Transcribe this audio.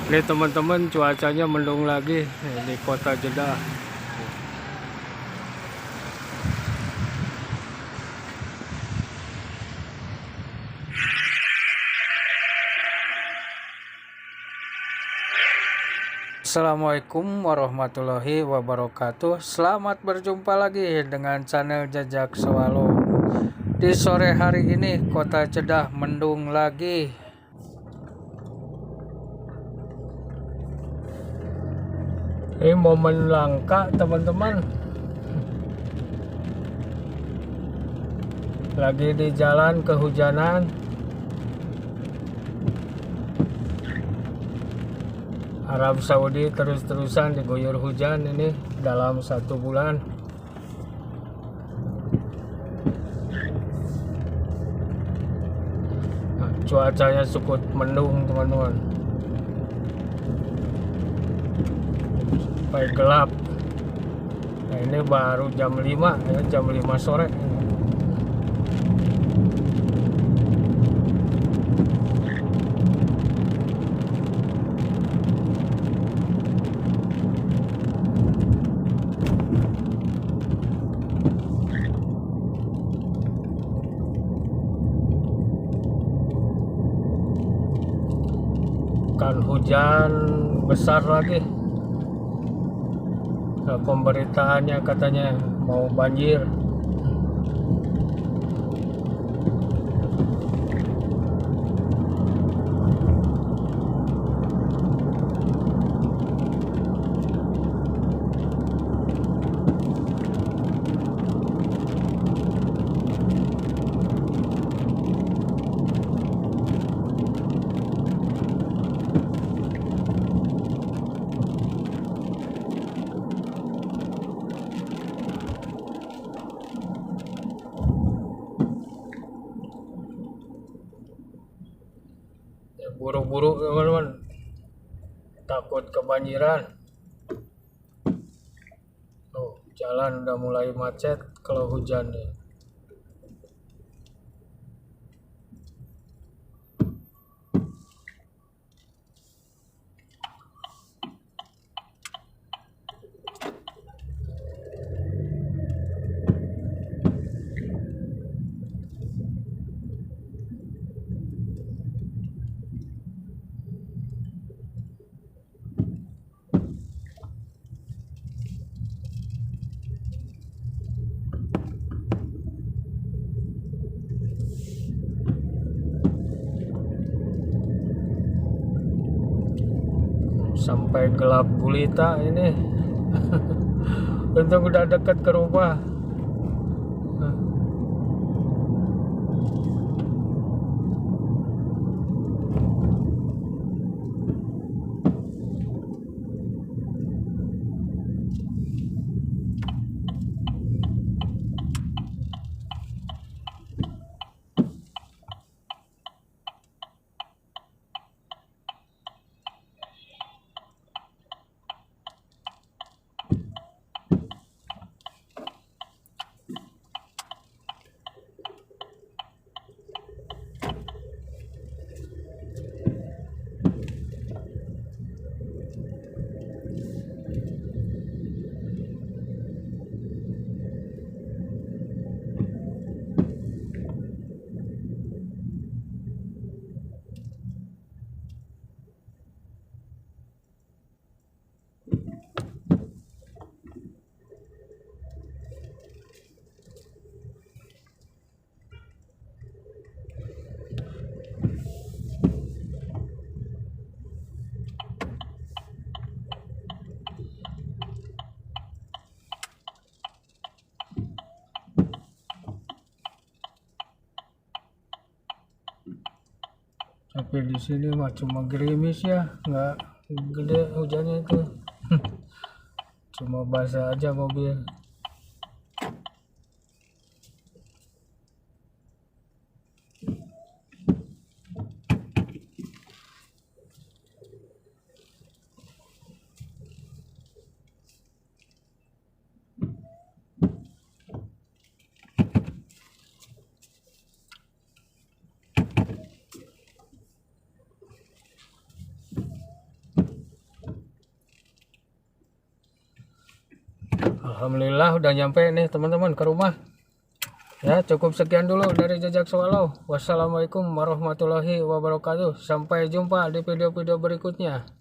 Ini teman-teman, cuacanya mendung lagi di kota Jeddah. Assalamualaikum warahmatullahi wabarakatuh. Selamat berjumpa lagi dengan channel Jajak Swallow. Di sore hari ini kota Jeddah mendung lagi. Ini momen langka teman-teman. Lagi di jalan kehujanan. Arab Saudi terus-terusan diguyur hujan ini dalam 1 bulan. Nah, cuacanya cukup mendung teman-teman. Sampai gelap. Nah, ini baru jam 5 ya, jam 5 sore. Kan hujan besar lagi. Nah, pemberitaannya katanya mau banjir. Buru-buru teman-teman, takut kebanjiran. Jalan udah mulai macet kalau hujan nih. Sampai gelap gulita ini. Untung udah deket ke rumah. Tapi di sini mah cuma gerimis ya, nggak gede hujannya itu. Cuma basah aja mobil. Alhamdulillah udah nyampe nih teman-teman ke rumah. Ya, cukup sekian dulu dari Jajak Swallow. Wassalamualaikum warahmatullahi wabarakatuh. Sampai jumpa di video-video berikutnya.